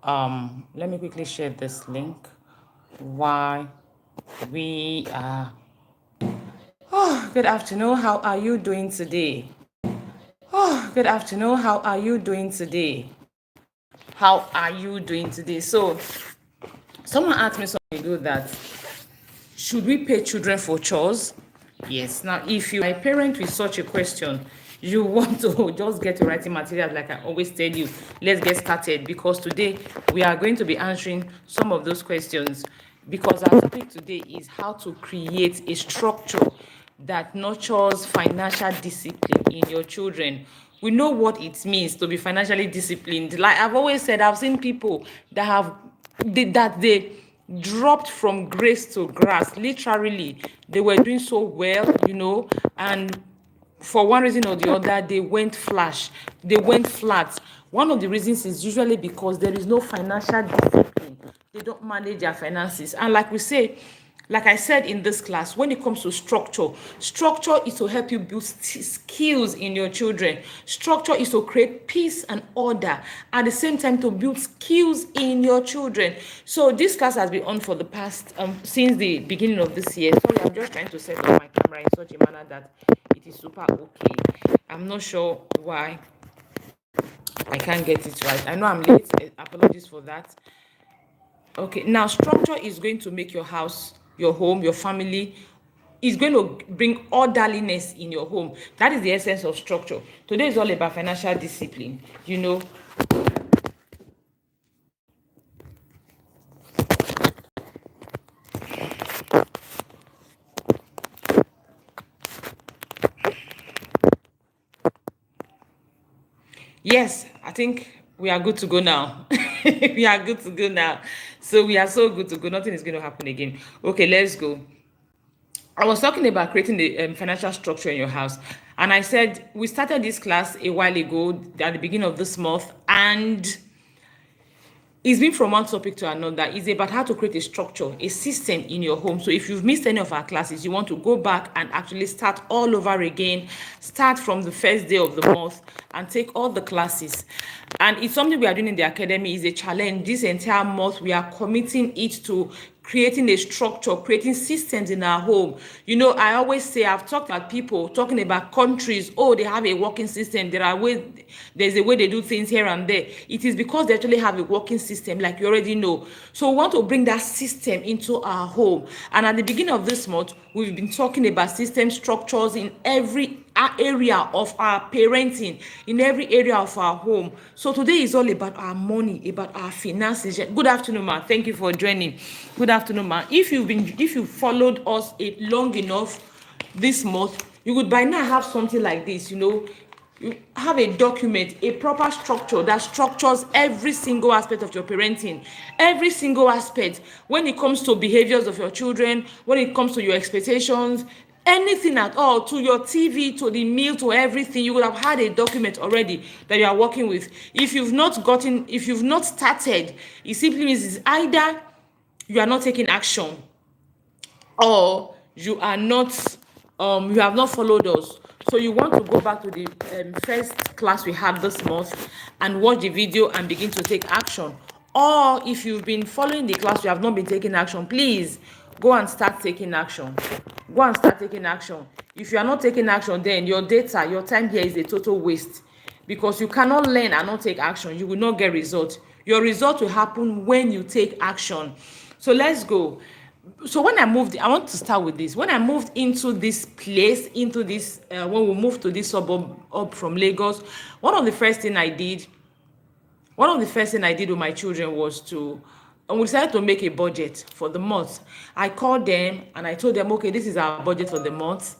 Let me quickly share this link. Why we are. Oh, good afternoon. How are you doing today? Oh, good afternoon. How are you doing today? How are you doing today? So, someone asked me something ago that should we pay children for chores? Yes. Now, if you are a parent with such a question, you want to just get to writing materials, like I always tell you, let's get started, because today we are going to be answering some of those questions. Because our topic today is how to create a structure that nurtures financial discipline in your children. We know what it means to be financially disciplined. Like I've always said, I've seen people that they dropped from grace to grass. Literally, they were doing so well, and for one reason or the other, they went they went flat. One of the reasons is usually because there is no financial discipline. They don't manage their finances. And like I said in this class, when it comes to structure is to help you build skills in your children. Structure is to create peace and order, at the same time to build skills in your children. So this class has been on for the past since the beginning of this year. Sorry, I'm just trying to set up my camera in such a manner that it is super okay. I'm not sure why I can't get it right. I know I'm late. Apologies for that. Okay, now structure is going to make your house, your home, your family, is going to bring orderliness in your home. That is the essence of structure. Today is all about financial discipline. Yes, I think we are good to go now. We are good to go now. So we are so good to go. Nothing is going to happen again. Okay, let's go. I was talking about creating the financial structure in your house. And I said we started this class a while ago at the beginning of this month. And it's been from one topic to another. It's about how to create a structure, a system in your home. So if you've missed any of our classes, you want to go back and actually start all over again, start from the first day of the month and take all the classes. And it's something we are doing in the academy. Is a challenge. This entire month, we are committing it to creating a structure, creating systems in our home. I always say, I've talked about people talking about countries. Oh, they have a working system. There's a way they do things here and there. It is because they actually have a working system, like you already know. So we want to bring that system into our home. And at the beginning of this month, we've been talking about system structures in every area of our parenting, in every area of our home. So today is all about our money, about our finances. Good afternoon, ma. Thank you for joining. Good afternoon, ma. If you've followed us long enough this month, you would by now have something like this. You have a document, a proper structure that structures every single aspect of your parenting, every single aspect when it comes to behaviors of your children, when it comes to your expectations, anything at all, to your TV, to the meal, to everything. You would have had a document already that you are working with. If you've not started, it simply means it's either you are not taking action, or you have not followed us. So you want to go back to the first class we had this month and watch the video and begin to take action. Or if you've been following the class, you have not been taking action, please go and start taking action. If you are not taking action, then your time here is a total waste, because you cannot learn and not take action. You will not get results. Your result will happen when you take action. So let's go. So I want to start with this. When I moved into this place, when we moved to this suburb up from Lagos, one of the first thing I did with my children was and we decided to make a budget for the month. I called them and I told them, okay, this is our budget for the month.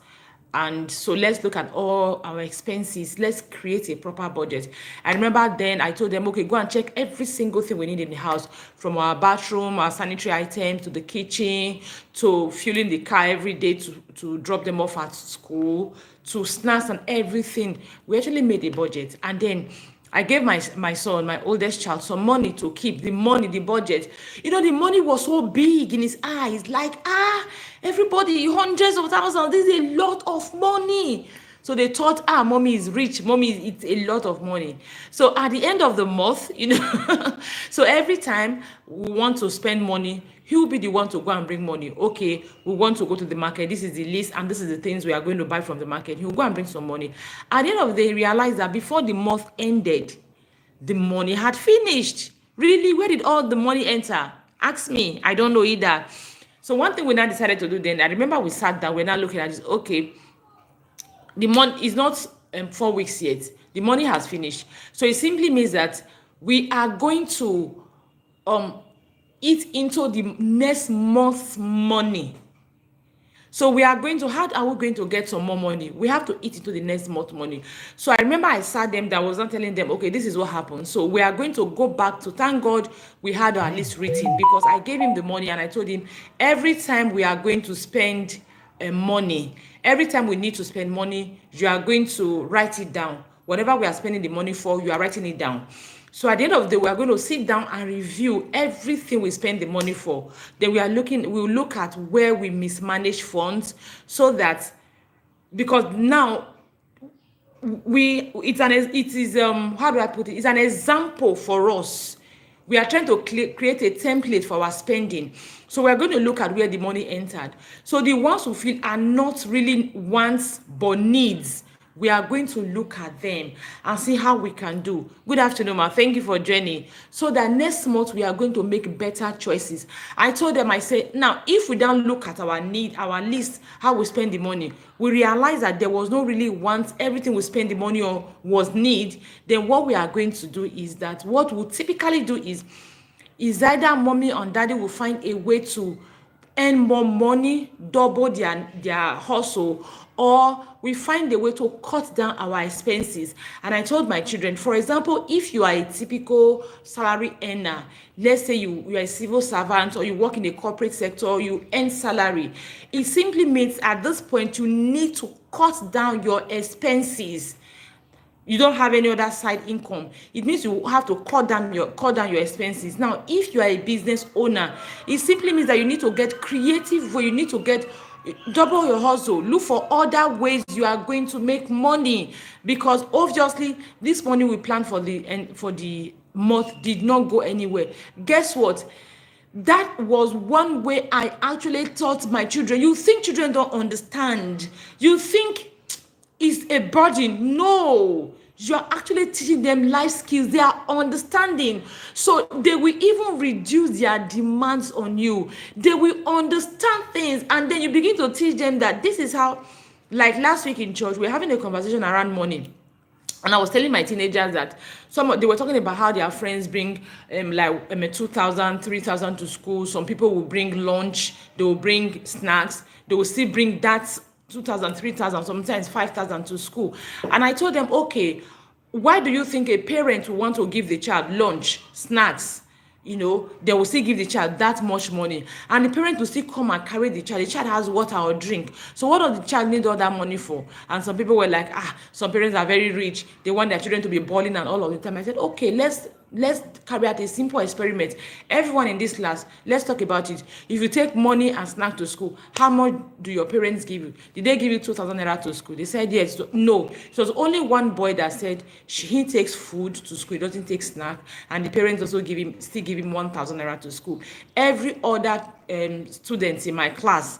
And so let's look at all our expenses. Let's create a proper budget. I remember then I told them, okay, go and check every single thing we need in the house, from our bathroom, our sanitary items, to the kitchen, to fueling the car every day to drop them off at school, to snacks and everything. We actually made a budget. And then I gave my son, my oldest child, some money to keep. The budget. The money was so big in his eyes. Like, everybody, hundreds of thousands. This is a lot of money. So they thought, mommy is rich, it's a lot of money. So at the end of the month, so every time we want to spend money, he will be the one to go and bring money. Okay, we want to go to the market, this is the list and this is the things we are going to buy from the market. He will go and bring some money. At the end of the day, he realized that before the month ended, the money had finished. Really, where did all the money enter? Ask me, I don't know either. So one thing we now decided to do then, I remember we sat down, we're now looking at this. Okay, the money is not 4 weeks yet, the money has finished. So it simply means that we are going to eat into the next month's money. So we are going to, how are we going to get some more money? We have to eat into the next month money. So I remember I sat them that was not telling them, okay, this is what happened. So we are going to go back to, thank God we had our list written, because I gave him the money and I told him every time we are going to spend money, every time we need to spend money, you are going to write it down. Whatever we are spending the money for, you are writing it down. So at the end of the day, we are going to sit down and review everything we spend the money for. Then we'll look at where we mismanage funds, so that, because now it is how do I put it? It's an example for us. We are trying to create a template for our spending. So we're going to look at where the money entered. So the ones who feel are not really wants but needs, we are going to look at them and see how we can do. Good afternoon, ma. Thank you for joining. So that next month we are going to make better choices. I told them, I said, now if we don't look at our need, our list, how we spend the money, we realize that there was no really want, everything we spend the money on was need. Then what we are going to do is that what we typically do is either mommy and daddy will find a way to earn more money, double their hustle, or we find a way to cut down our expenses. And I told my children, for example, if you are a typical salary earner, let's say you are a civil servant or you work in the corporate sector, you earn salary, it simply means at this point you need to cut down your expenses. You don't have any other side income, it means you have to cut down your expenses. Now if you are a business owner, it simply means that you need to get creative, where you need to get double your hustle, look for other ways you are going to make money, because obviously this money we planned for the month did not go anywhere. Guess what? That was one way I actually taught my children. You think children don't understand, you think is a burden. No, you are actually teaching them life skills. They are understanding, so they will even reduce their demands on you. They will understand things, and then you begin to teach them that this is how, like last week in church, we're having a conversation around money. And I was telling my teenagers that they were talking about how their friends bring 2,000, 3,000 to school. Some people will bring lunch, they will bring snacks, they will still bring that 2,000, 3,000, sometimes 5,000 to school. And I told them, okay, why do you think a parent will want to give the child lunch, snacks? They will still give the child that much money, and the parent will still come and carry the child. The child has water or drink, so what does the child need all that money for? And some people were like, some parents are very rich, they want their children to be balling and all of the time. I said, okay, let's carry out a simple experiment. Everyone in this class, let's talk about it. If you take money and snack to school, how much do your parents give you? Did they give you 2,000 naira to school? They said yes. No, it was only one boy that said he takes food to school, he doesn't take snack, and the parents also give him 1,000 naira to school. Every other students in my class,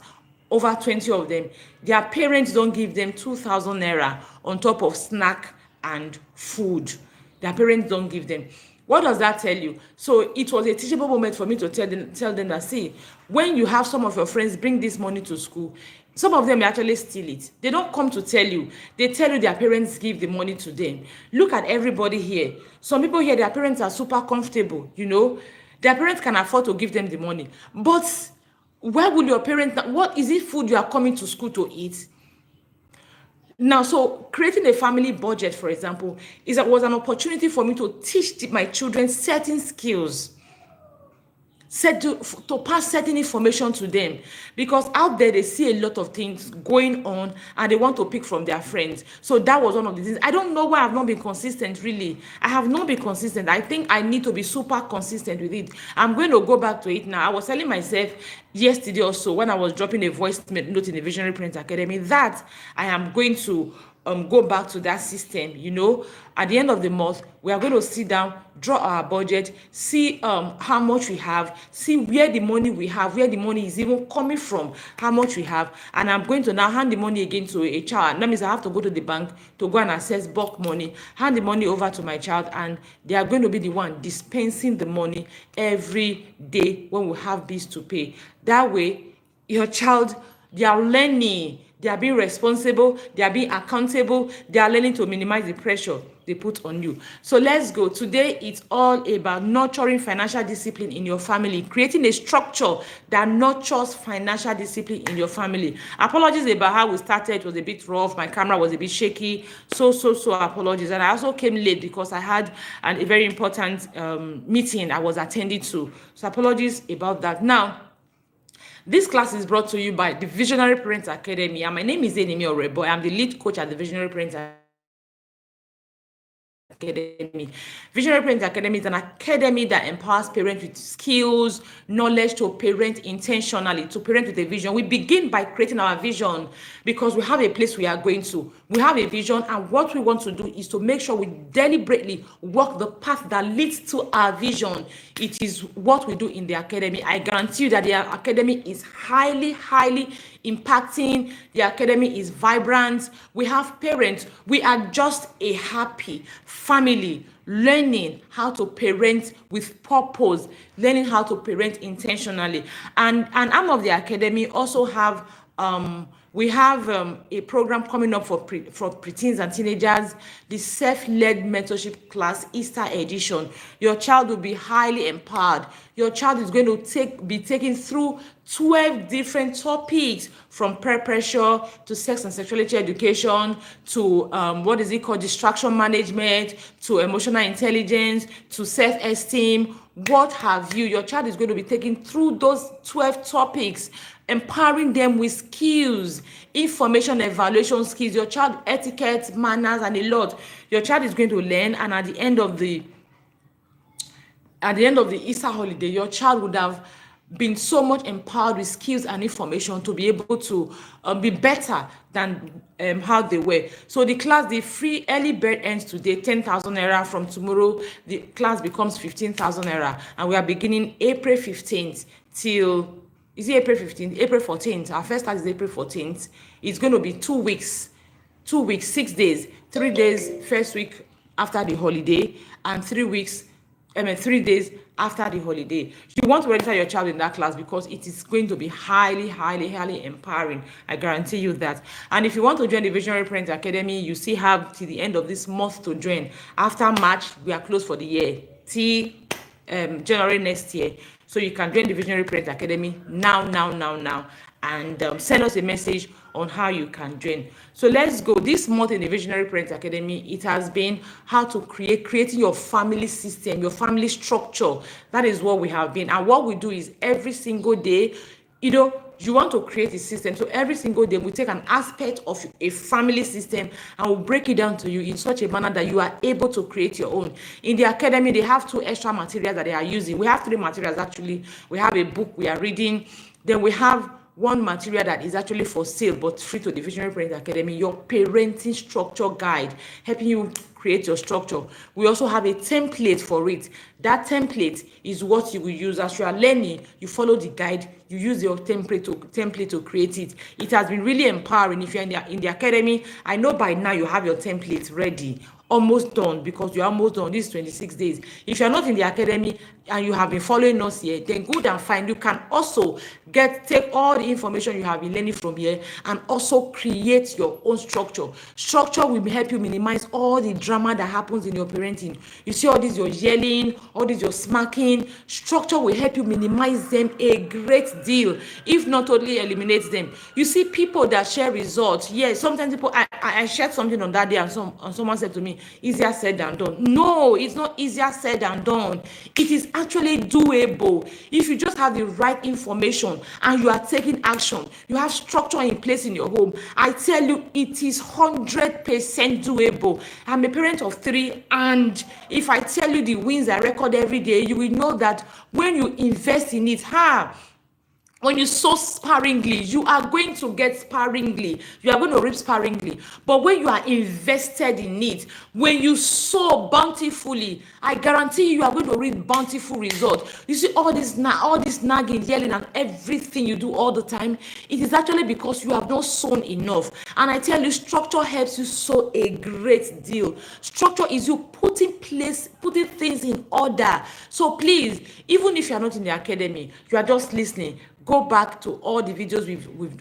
over 20 of them, their parents don't give them 2,000 naira on top of snack and food. Their parents don't give them. What does that tell you? So it was a teachable moment for me to tell them that, see, when you have some of your friends bring this money to school, some of them actually steal it. They don't come to tell you. They tell you their parents give the money to them. Look at everybody here. Some people here, their parents are super comfortable, Their parents can afford to give them the money. But where will your parents, what is it food you are coming to school to eat? Now, so creating a family budget, for example, was an opportunity for me to teach my children certain skills, to pass certain information to them, because out there they see a lot of things going on and they want to pick from their friends. So that was one of the things. I don't know why I've not been consistent. Really, I have not been consistent. I think I need to be super consistent with it. I'm going to go back to it now. I was telling myself yesterday also, when I was dropping a voice note in the Visionary Parents Academy, that I am going to go back to that system. At the end of the month, we are going to sit down, draw our budget, see how much we have, see where the money we have, where the money is even coming from, how much we have. And I'm going to now hand the money again to a child. That means I have to go to the bank to go and access bulk money, hand the money over to my child, and they are going to be the one dispensing the money every day when we have bills to pay. That way, your child, they are learning, they are being responsible, they are being accountable, they are learning to minimize the pressure they put on you. So let's go. Today, it's all about nurturing financial discipline in your family, creating a structure that nurtures financial discipline in your family. Apologies about how we started. It was a bit rough. My camera was a bit shaky. So apologies. And I also came late because I had a very important meeting I was attending to. So apologies about that. Now, this class is brought to you by the Visionary Parents Academy, and my name is Enimi Orebo. I'm the lead coach at the Visionary Parents Academy. Visionary Parents Academy is an academy that empowers parents with skills, knowledge to parent intentionally, to parent with a vision. We begin by creating our vision because we have a place we are going to. We have a vision, and what we want to do is to make sure we deliberately walk the path that leads to our vision. It is what we do in the academy. I guarantee you that the academy is highly impacting. The academy is vibrant. We have parents. We are just a happy family learning how to parent with purpose, learning how to parent intentionally. And arm of the academy also have we have a program coming up for preteens and teenagers, the self-led mentorship class, Easter edition. Your child will be highly empowered. Your child is going to be taken through 12 different topics, from peer pressure to sex and sexuality education to distraction management, to emotional intelligence, to self-esteem, what have you. Your child is going to be taken through those 12 topics, empowering them with skills, information evaluation skills, your child etiquette, manners, and a lot. Your child is going to learn, and at the end of the Easter holiday, your child would have been so much empowered with skills and information to be able to be better than how they were. So the free early bird ends today, 10,000 naira. From tomorrow, the class becomes 15,000 naira, and we are beginning April 15th till, is it April 15th? April 14th. Our first class is April 14th. It's going to be 2 weeks, 6 days, 3 days first week after the holiday, and 3 days after the holiday. You want to register your child in that class because it is going to be highly empowering. I guarantee you that. And if you want to join the Visionary Parents Academy, you still have till the end of this month to join. After March, we are closed for the year, till January next year. So you can join the Visionary Parents Academy now, and send us a message on how you can join. So let's go. This month in the Visionary Parents Academy, it has been how to creating your family system, your family structure. That is what we have been. And what we do is every single day, you want to create a system. So every single day, we take an aspect of a family system and we'll break it down to you in such a manner that you are able to create your own. In the academy, they have 2 extra materials that they are using. We have 3 materials actually. We have a book we are reading. Then we have 1 material that is actually for sale but free to the Visionary Parents Academy, your parenting structure guide, helping you create your structure. We also have a template for it. That template is what you will use as you are learning. You follow the guide, you use your template to create it. It has been really empowering. If you're in the academy, I know by now you have your template ready, almost done, because you're almost done. This is 26 days. If you're not in the academy and you have been following us here, then good and fine. You can also take all the information you have been learning from here and also create your own structure. Structure will help you minimize all the drama that happens in your parenting. You see all this, you're yelling, all this, you're smacking. Structure will help you minimize them a great deal, if not totally eliminate them. You see people that share results. Yes, sometimes people, I shared something on that day and someone said to me, easier said than done. No, it's not easier said than done. It is actually doable if you just have the right information and you are taking action. You have structure in place in your home. I tell you, it is 100% doable. I'm a parent of 3, and if I tell you the wins I record every day, you will know that when you invest in it, When you sow sparingly, you are going to get sparingly. You are going to reap sparingly. But when you are invested in it, when you sow bountifully, I guarantee you are going to reap bountiful result. You see all this nagging, yelling, and everything you do all the time. It is actually because you have not sown enough. And I tell you, structure helps you sow a great deal. Structure is you putting things in order. So please, even if you are not in the academy, you are just listening, go back to all the videos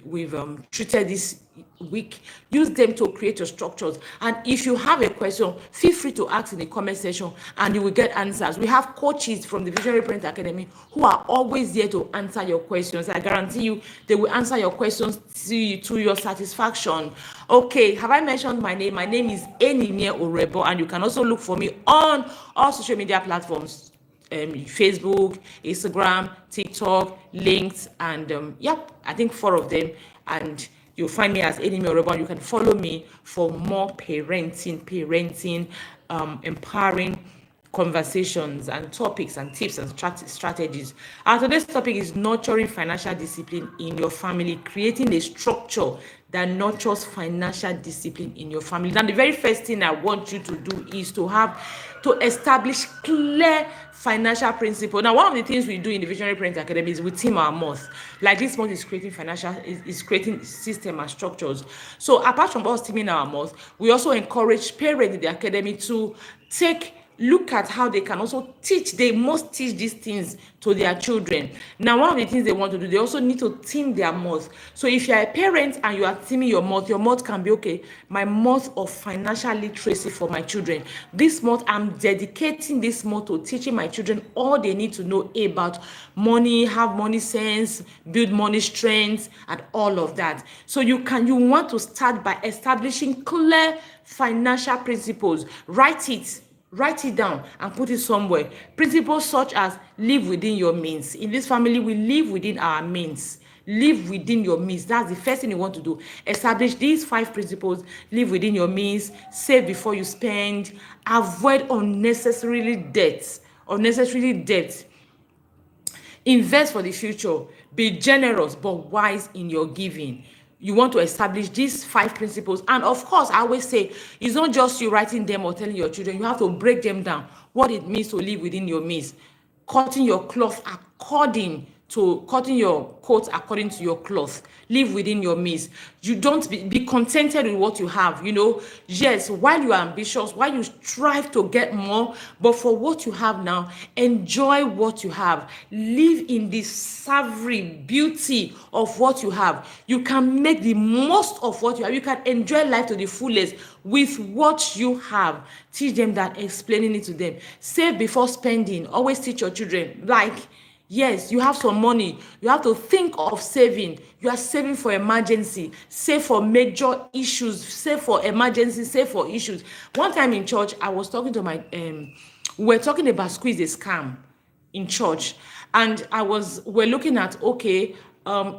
we've treated this week. Use them to create your structures. And if you have a question, feel free to ask in the comment section and you will get answers. We have coaches from the Visionary Parent Academy who are always there to answer your questions. I guarantee you they will answer your questions to your satisfaction. Okay, have I mentioned my name? My name is Enimie Orebo, and you can also look for me on all social media platforms. Facebook, Instagram, TikTok, links, and I think 4 of them. And you'll find me as Enemy Oreba. You can follow me for more parenting, empowering conversations and topics and tips and strategies. Today's topic is nurturing financial discipline in your family, creating a structure that nurtures financial discipline in your family. Now, the very first thing I want you to do is to establish clear financial principle. Now, one of the things we do in the Visionary Parent Academy is we team our month. Like this month is creating creating system and structures. So apart from us teaming our month, we also encourage parents in the academy to look at how they can also they must teach these things to their children. Now, one of the things they want to do, they also need to team their month. So if you are a parent and you are teaming your month can be, okay, my month of financial literacy for my children. This month, I'm dedicating this month to teaching my children all they need to know about money, have money sense, build money strength, and all of that. So you want to start by establishing clear financial principles. Write it down and put it somewhere. Principles such as live within your means. In this family, we live within our means. Live within your means. That's the first thing you want to do. Establish these 5 principles. Live within your means. Save before you spend. Avoid unnecessary debt. Invest for the future. Be generous but wise in your giving. You want to establish these 5 principles. And of course, I always say, it's not just you writing them or telling your children. You have to break them down. What it means to live within your means. Cutting your coat according to your cloth. Live within your means. You don't be contented with what you have. Yes, while you are ambitious, while you strive to get more, but for what you have now, enjoy what you have. Live in the savory beauty of what you have. You can make the most of what you have. You can enjoy life to the fullest with what you have. Teach them that, explaining it to them. Save before spending. Always teach your children, yes, you have some money. You have to think of saving. You are saving for emergency. Save for major issues. Save for emergency. Save for issues. One time in church, I was talking to we were talking about squeeze a scam in church. And we're looking at,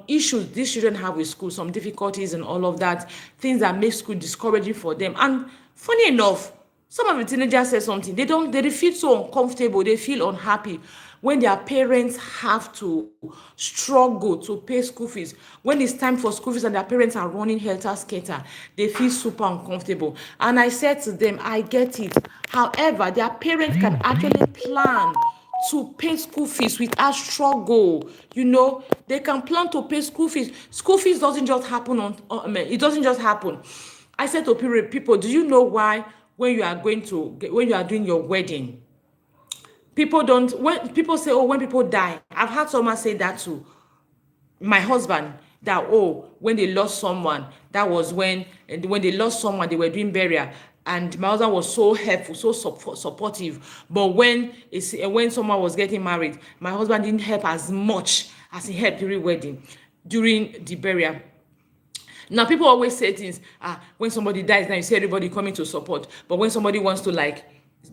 issues these children have with school, some difficulties and all of that, things that make school discouraging for them. And funny enough, some of the teenagers say something. They feel so uncomfortable. They feel unhappy when their parents have to struggle to pay school fees. When it's time for school fees and their parents are running helter-skelter, they feel super uncomfortable. And I said to them, I get it. However, their parents can actually plan to pay school fees without struggle. They can plan to pay school fees. School fees doesn't just happen it doesn't just happen. I said to people, do you know why when you are doing your wedding, when people say, when people die, I've had someone say that to my husband, that when they lost someone, that was when they lost someone, they were doing burial, and my husband was so helpful, so supportive. But when someone was getting married, my husband didn't help as much as he helped during the burial. Now, people always say things, when somebody dies, now you see everybody coming to support. But when somebody wants to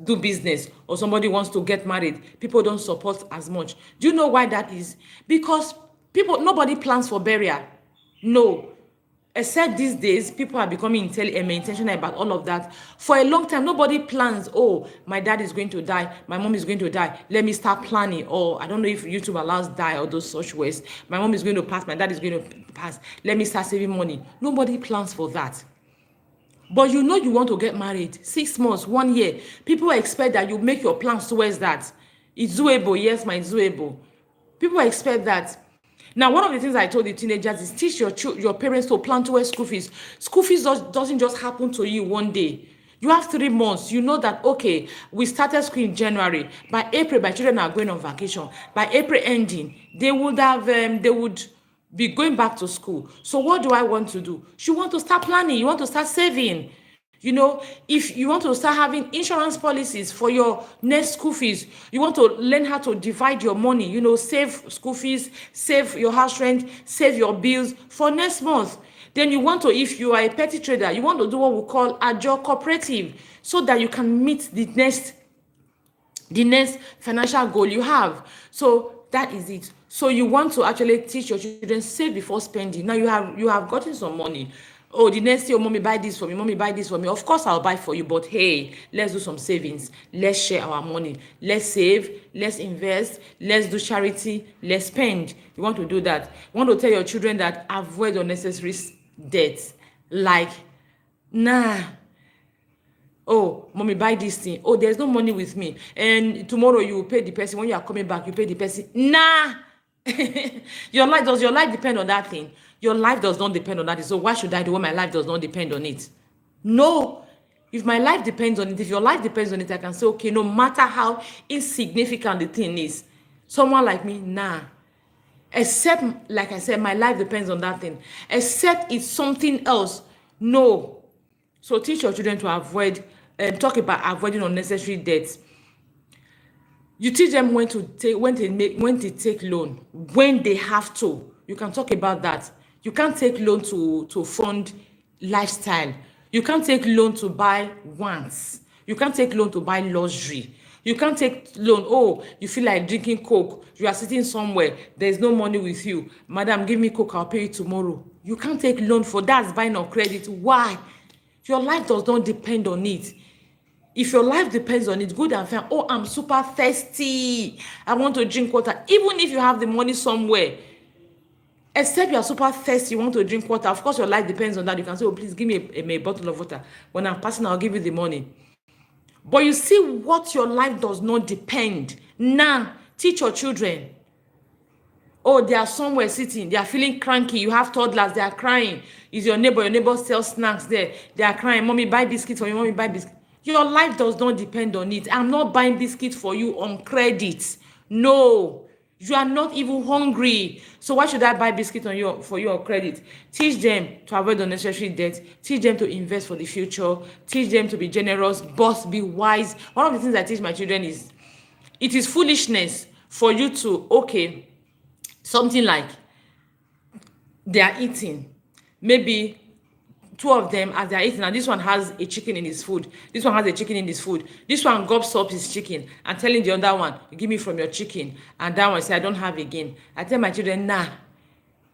do business or somebody wants to get married, people don't support as much. Do you know why that is? Because nobody plans for burial. No. Except these days, people are becoming intentional about all of that. For a long time, nobody plans, oh, my dad is going to die, my mom is going to die, let me start planning. Or I don't know if YouTube allows die or those such words. My mom is going to pass, my dad is going to pass, let me start saving money. Nobody plans for that. But you know you want to get married, 6 months, 1 year. People expect that you make your plans towards that. It's doable, yes, it's doable. People expect that. Now, one of the things I told the teenagers is teach your parents to plan towards school fees. School fees doesn't just happen to you one day. You have 3 months. You know that, okay, we started school in January. By April, my children are going on vacation. By April ending, they would be going back to school. So what do I want to do? You want to start planning. You want to start saving. You know, if you want to start having insurance policies for your next school fees, you want to learn how to divide your money, you know, save school fees, save your house rent, save your bills for next month. Then you want to, if you are a petty trader, you want to do what we call a job cooperative so that you can meet the next financial goal you have. So that is it. So you want to actually teach your children save before spending. Now you have gotten some money. Oh, the next year, mommy buy this for me, mommy buy this for me. Of course I'll buy for you, but hey, let's do some savings. Let's share our money. Let's save, let's invest, let's do charity, let's spend. You want to do that. You want to tell your children that avoid unnecessary debts. Like, nah, oh, mommy buy this thing, oh, there's no money with me, and tomorrow you will pay the person. When you are coming back, you pay the person. Nah. Does your life depend on that thing? Your life does not depend on that. So why should I do when my life does not depend on it? No. If my life depends on it, if your life depends on it, I can say, okay, no matter how insignificant the thing is, someone like me, nah. Except, like I said, my life depends on that thing. Except it's something else, no. So teach your children to avoid, talk about avoiding unnecessary debts. You teach them when to take loan, when they have to. You can talk about that. You can't take loan to fund lifestyle. You can't take loan to buy wants. You can't take loan to buy luxury. You can't take loan. Oh, you feel like drinking Coke. You are sitting somewhere. There's no money with you. Madam, give me Coke. I'll pay you tomorrow. You can't take loan for that. It's buying on credit. Why? Your life does not depend on it. If your life depends on it, good and fine. Oh, I'm super thirsty, I want to drink water. Even if you have the money somewhere, except you are super thirsty, you want to drink water, of course your life depends on that. You can say, oh, please give me a bottle of water. When I'm passing, I'll give you the money. But you see what your life does not depend. Now, teach your children. Oh, they are somewhere sitting, they are feeling cranky. You have toddlers, they are crying. Is your neighbor sells snacks there, they are crying. Mommy, buy biscuits for me, mommy, buy biscuits. Your life does not depend on it. I'm not buying biscuits for you on credit. No, you are not even hungry. So why should I buy biscuits for you on credit? Teach them to avoid unnecessary debt. Teach them to invest for the future. Teach them to be generous, but be wise. One of the things I teach my children is, it is foolishness for you to, okay, something like they are eating, maybe two of them as they are eating, and this one has a chicken in his food, this one has a chicken in his food, this one gobs up his chicken and telling the other one, give me from your chicken, and that one say, I don't have again. I tell my children, nah,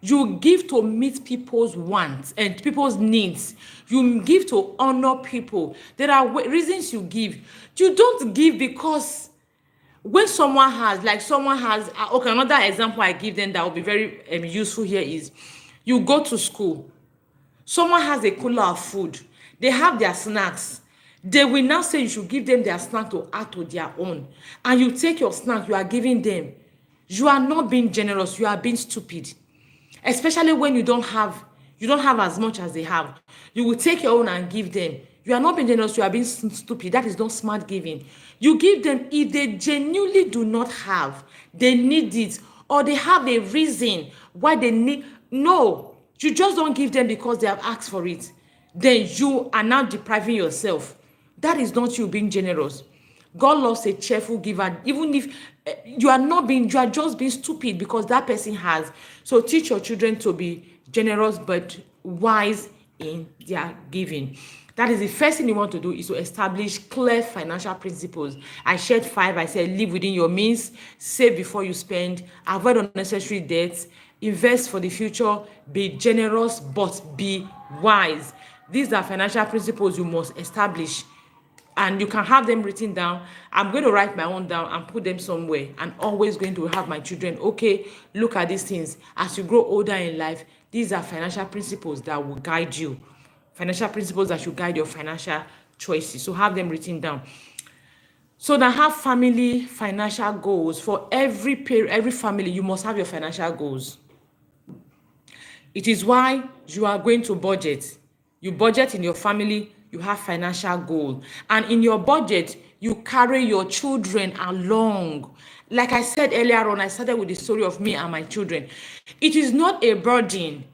you give to meet people's wants and people's needs. You give to honor people. There are reasons you give. You don't give because when someone has, okay, another example I give them that will be very useful here is, you go to school, someone has a cooler of food, they have their snacks, they will now say you should give them their snack to add to their own, and you take your snack, you are giving them. You are not being generous, you are being stupid. Especially when you don't have as much as they have. You will take your own and give them. You are not being generous, you are being stupid. That is not smart giving. You give them if they genuinely do not have, they need it, or they have a reason why they need. No, you just don't give them because they have asked for it. Then you are now depriving yourself. That is not you being generous. God loves a cheerful giver. Even if you are just being stupid because that person has. So teach your children to be generous but wise in their giving. That is the first thing you want to do, is to establish clear financial principles. I shared 5. I said live within your means, save before you spend, avoid unnecessary debts, invest for the future, be generous, but be wise. These are financial principles you must establish, and you can have them written down. I'm going to write my own down and put them somewhere, and always going to have my children, okay, look at these things. As you grow older in life, these are financial principles that will guide you, financial principles that should guide your financial choices. So have them written down. So now have family financial goals. For every parent, every family, you must have your financial goals. It is why you are going to budget. You budget in your family, you have financial goal. And in your budget, you carry your children along. Like I said earlier on, I started with the story of me and my children. It is not a burden.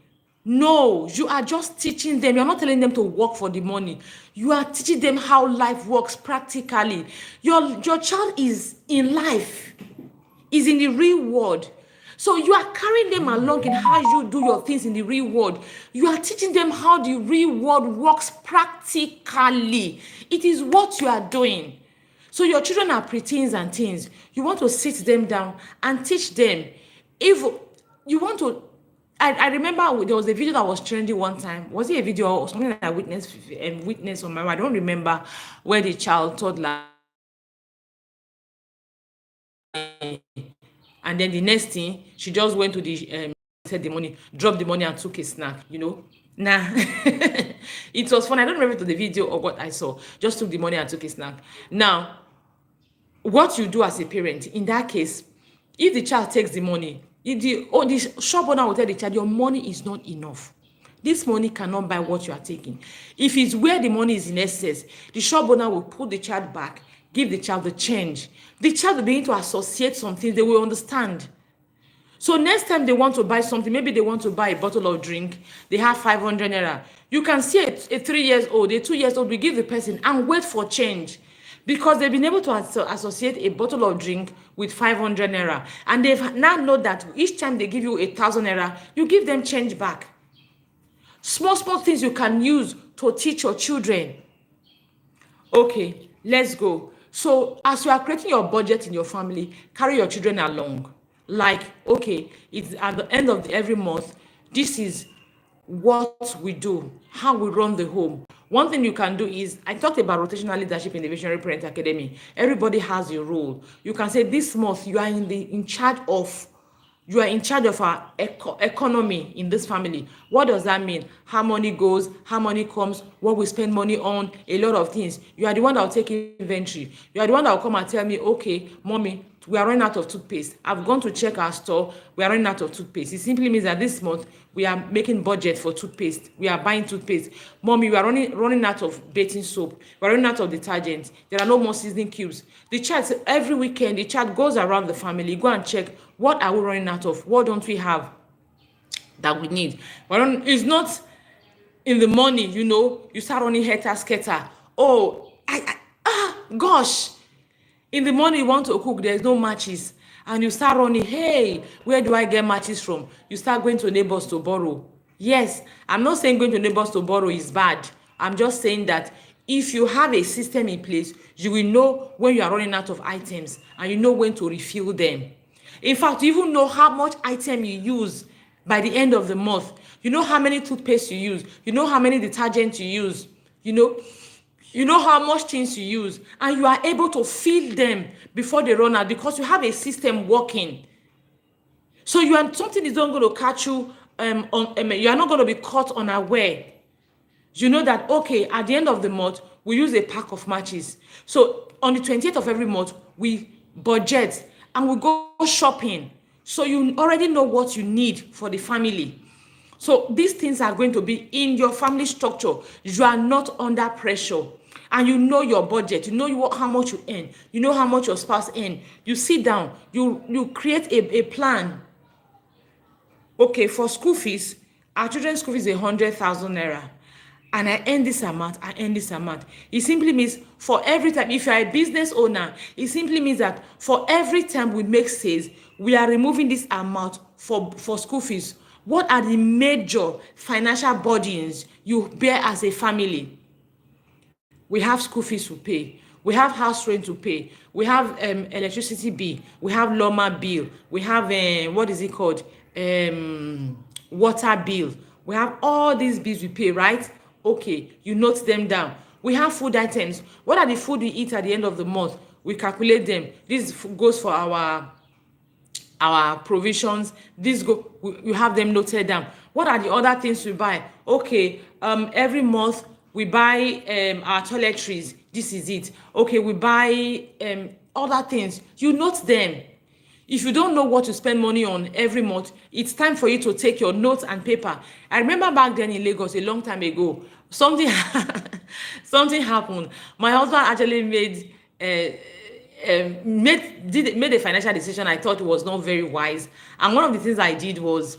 No, you are just teaching them. You're not telling them to work for the money. You are teaching them how life works practically. Your child is in life, is in the real world. So you are carrying them along in how you do your things in the real world. You are teaching them how the real world works practically. It is what you are doing. So your children are preteens and teens. You want to sit them down and teach them. If you want to, I remember there was a video that was trending one time. Was it a video or something that I witnessed on my? I don't remember, where the child toddler, and then the next thing, she just went to the said the money, dropped the money and took a snack, Nah. It was fun. I don't remember to the video or what I saw. Just took the money and took a snack. Now, what you do as a parent in that case, if the child takes the money, if the shop owner will tell the child, your money is not enough. This money cannot buy what you are taking. If it's where the money is in excess, the shop owner will put the child back, give the child the change. The child will begin to associate some things, they will understand. So next time they want to buy something, maybe they want to buy a bottle of drink, they have 500 naira. You can see a 3 years old, a 2 years old, we give the person and wait for change, because they've been able to associate a bottle of drink with 500 naira. And they've now know that each time they give you 1,000 naira, you give them change back. Small things you can use to teach your children. Okay, let's go. So as you are creating your budget in your family, carry your children along. Like, okay, it's at the end of every month, this is what we do, how we run the home. One thing you can do is, I talked about rotational leadership in the Visionary Parent Academy. Everybody has a role. You can say this month you are in charge of our economy in this family. What does that mean? How money goes, how money comes, what we spend money on, a lot of things. You are the one that will take inventory. You are the one that will come and tell me, okay, mommy, we are running out of toothpaste. I've gone to check our store. We are running out of toothpaste. It simply means that this month we are making budget for toothpaste. We are buying toothpaste. Mommy, we are running out of bathing soap. We are running out of detergent. There are no more seasoning cubes. The child, every weekend, the child goes around the family, go and check, what are we running out of? What don't we have that we need? It's not in the morning, you start running helter-skelter. Oh, gosh. In the morning you want to cook, there's no matches, and you start running, hey, where do I get matches from? You start going to neighbors to borrow. Yes, I'm not saying going to neighbors to borrow is bad. I'm just saying that if you have a system in place, you will know when you are running out of items, and you know when to refill them. In fact, you even know how much item you use by the end of the month. You know how many toothpaste you use. You know how many detergents you use. You know how much things you use, and you are able to fill them before they run out, because you have a system working. So something is not going to catch you you are not going to be caught unaware. You know that, okay, at the end of the month we use a pack of matches. So on the 20th of every month we budget and we go shopping. So you already know what you need for the family. So these things are going to be in your family structure. You are not under pressure. And you know your budget. You know how much you earn. You know how much your spouse earn. You sit down. You create a plan. Okay, for school fees, our children's school fees is 100,000 naira. And I earn this amount, I earn this amount. It simply means for every time, if you are a business owner, it simply means that for every time we make sales, we are removing this amount for school fees. What are the major financial burdens you bear as a family? We have school fees to pay. We have house rent to pay. We have electricity bill. We have lawma bill. We have what is it called? water bill, we have all these bills we pay, right? Okay, you note them down. We have food items. What are the food we eat at the end of the month? We calculate them. This goes for our provisions. This go, we have them noted down. What are the other things we buy? Okay, every month we buy our toiletries. This is it. Okay, we buy other things. You note them. If you don't know what to spend money on every month, it's time for you to take your notes and paper. I remember back then in Lagos a long time ago, something something happened. My husband actually made a financial decision I thought was not very wise. And one of the things I did was,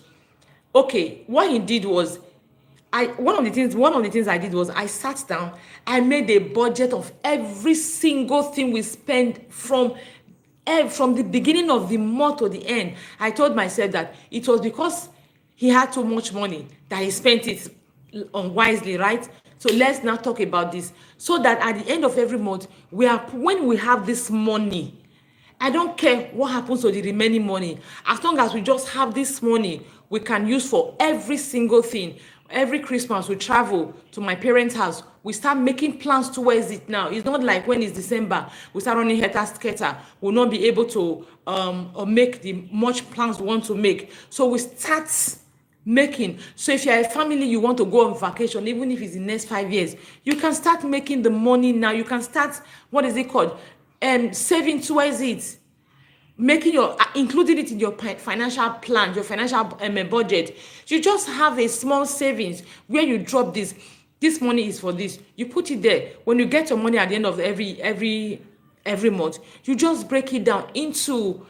okay, what he did was, one of the things I did was I sat down, I made a budget of every single thing we spend from the beginning of the month to the end. I told myself that it was because he had too much money that he spent it unwisely, right? So let's now talk about this, so that at the end of every month, when we have this money, I don't care what happens to the remaining money. As long as we just have this money, we can use for every single thing. Every Christmas, we travel to my parents' house. We start making plans towards it now. It's not like when it's December, we start running helter-skelter. We'll not be able to or make the much plans we want to make. So we start making. So if you're a family, you want to go on vacation, even if it's the next 5 years, you can start making the money now. You can start, what is it called? Saving towards it, making your including it in your financial plan, your financial budget. You just have a small savings where you drop this money is for this, you put it there. When you get your money at the end of every month, you just break it down into,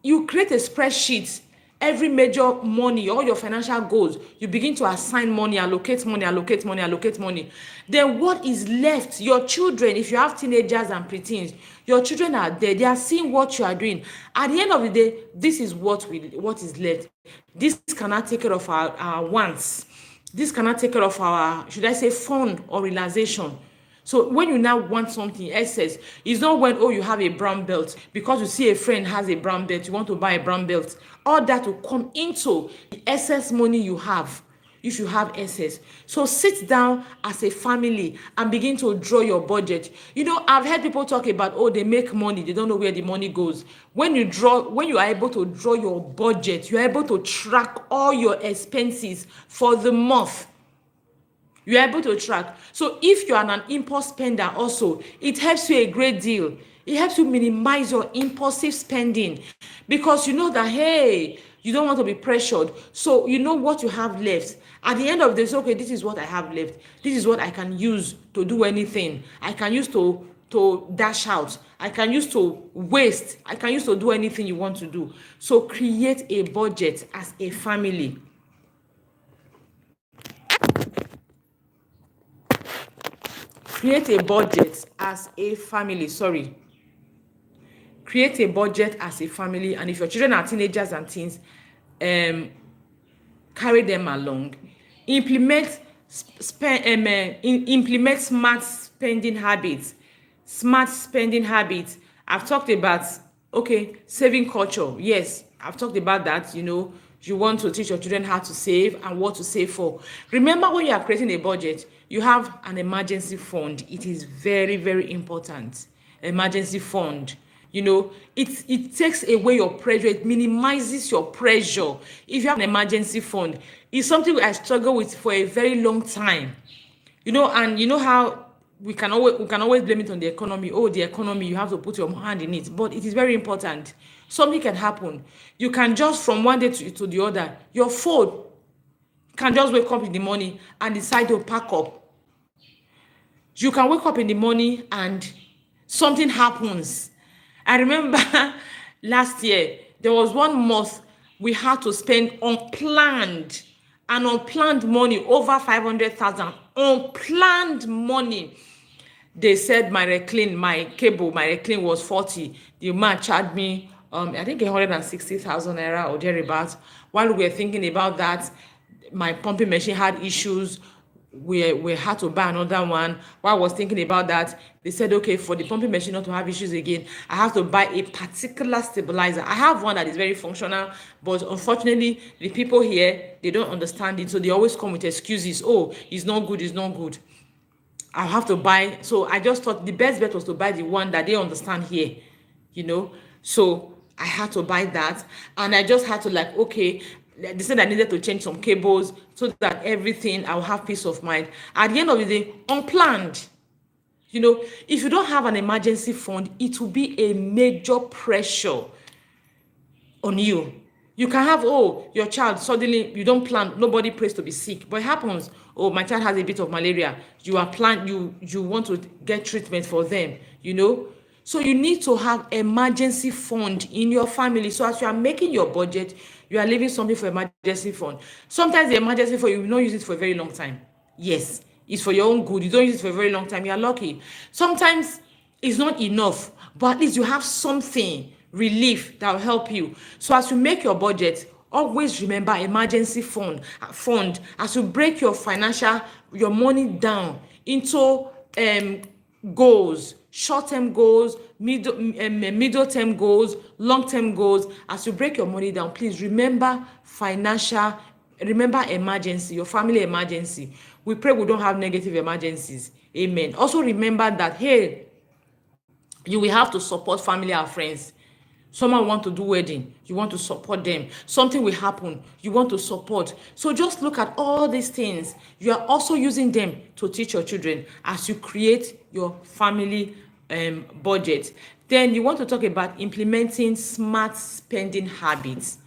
you create a spreadsheet. Every major money, all your financial goals, you begin to assign money, allocate money, allocate money, allocate money. Then what is left, your children, if you have teenagers and preteens, your children are there, they are seeing what you are doing. At the end of the day, this is what is left. This cannot take care of our wants. This cannot take care of our, should I say, fun or realization. So when you now want something excess, it's not when, oh, you have a brown belt, because you see a friend has a brown belt, you want to buy a brown belt. All that will come into the excess money you have, if you have excess. So sit down as a family and begin to draw your budget. I've heard people talk about, oh, they make money, they don't know where the money goes. When you are able to draw your budget, you're able to track all your expenses for the month. You're able to track. So if you are an impulse spender also, it helps you a great deal. It helps you minimize your impulsive spending, because you know that, hey, you don't want to be pressured. So you know what you have left. At the end of this, okay, this is what I have left. This is what I can use to do anything. I can use to dash out. I can use to waste. I can use to do anything you want to do. So create a budget as a family. Create a budget as a family. Create a budget as a family, and if your children are teenagers and teens, carry them along. Implement smart spending habits. I've talked about, okay, saving culture. Yes, I've talked about that. You want to teach your children how to save and what to save for. Remember, when you are creating a budget, you have an emergency fund. It is very, very important. Emergency fund. It takes away your pressure. It minimizes your pressure. If you have an emergency fund, it's something I struggle with for a very long time. And you know how we can always blame it on the economy. Oh, the economy, you have to put your hand in it. But it is very important. Something can happen. You can just, from one day to the other, your phone can just wake up in the morning and decide to pack up. You can wake up in the morning and something happens. I remember last year, there was one month we had to spend unplanned money, over 500,000, unplanned money. They said my recline was 40. The man charged me, I think 160,000 naira or thereabouts. While we were thinking about that, my pumping machine had issues. we had to buy another one. While I was thinking about that, they said, okay, for the pumping machine not to have issues again, I have to buy a particular stabilizer. I have one that is very functional, but unfortunately, the people here, they don't understand it, so they always come with excuses. Oh, it's not good, it's not good. I have to buy. So I just thought the best bet was to buy the one that they understand here, you know. So I had to buy that, and I just had to like, okay, they said I needed to change some cables so that everything, I'll have peace of mind. At the end of the day, unplanned. You know, if you don't have an emergency fund, it will be a major pressure on you. You can have, oh, your child suddenly, you don't plan, nobody prays to be sick, but it happens. Oh, my child has a bit of malaria. You are plan, you want to get treatment for them, you know. So you need to have emergency fund in your family. So as you are making your budget, you are leaving something for emergency fund. Sometimes the emergency fund, you will not use it for a very long time. Yes, it's for your own good. You don't use it for a very long time. You are lucky. Sometimes it's not enough, but at least you have something relief that will help you. So as you make your budget, always remember emergency fund as you break your money down into goals, short-term goals, middle-term goals, long-term goals. As you break your money down, please remember emergency, your family emergency. We pray we don't have negative emergencies. Amen. Also remember that, hey, you will have to support family and friends. Someone want to do wedding, you want to support them. Something will happen, you want to support. So just look at all these things. You are also using them to teach your children as you create your family budget. Then you want to talk about implementing smart spending habits.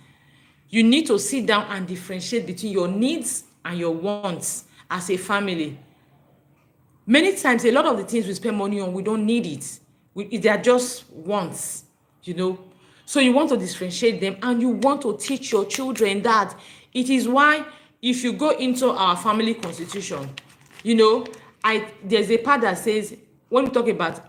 You need to sit down and differentiate between your needs and your wants as a family. Many times, a lot of the things we spend money on, we don't need it. They are just wants, you know. So you want to differentiate them, and you want to teach your children that. It is why if you go into our family constitution, you know, there's a part that says, when we talk about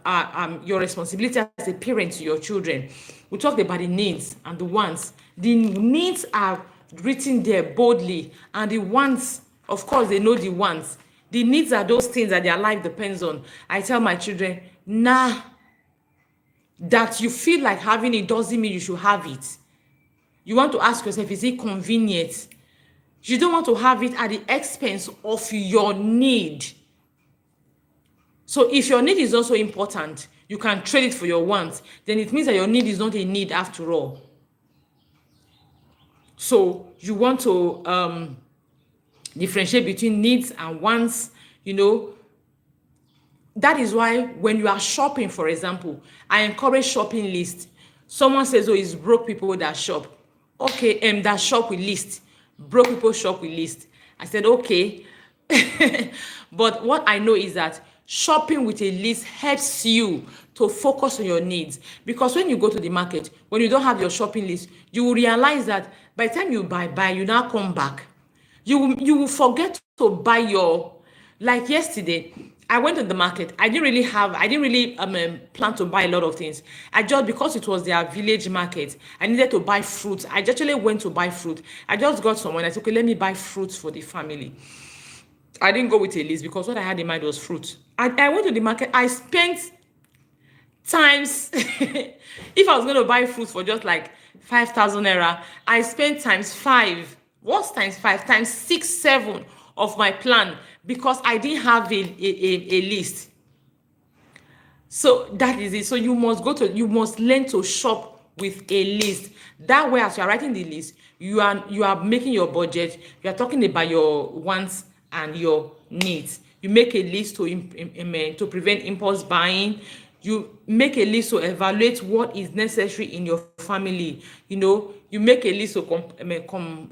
your responsibility as a parent to your children, we talked about the needs and the wants. The needs are written there boldly, and the wants, of course, they know the wants. The needs are those things that their life depends on. I tell my children, nah, that you feel like having it doesn't mean you should have it. You want to ask yourself, is it convenient? You don't want to have it at the expense of your need. So if your need is also important, you can trade it for your wants, then it means that your need is not a need after all. So you want to differentiate between needs and wants, you know. That is why when you are shopping, for example, I encourage shopping list. Someone says, oh, it's broke people that shop. Okay, that shop with list. Broke people shop with list. I said, okay. But what I know is that shopping with a list helps you to focus on your needs. Because when you go to the market, when you don't have your shopping list, you will realize that by the time you buy, you now come back. You will forget to buy like yesterday, I went to the market. I didn't really plan to buy a lot of things. Because it was their village market, I needed to buy fruit. I actually went to buy fruit. I just got someone. I said, okay, let me buy fruits for the family. I didn't go with a list because what I had in mind was fruit. I went to the market. I spent times, if I was going to buy fruit for just like 5,000 naira, I spent times 5. What's times 5? Times 6, 7 of my plan, because I didn't have a list. So that is it. So you must learn to shop with a list. That way, as you are writing the list, you are making your budget. You are talking about your wants and your needs. You make a list to prevent impulse buying. You make a list to evaluate what is necessary in your family. You know, you make a list to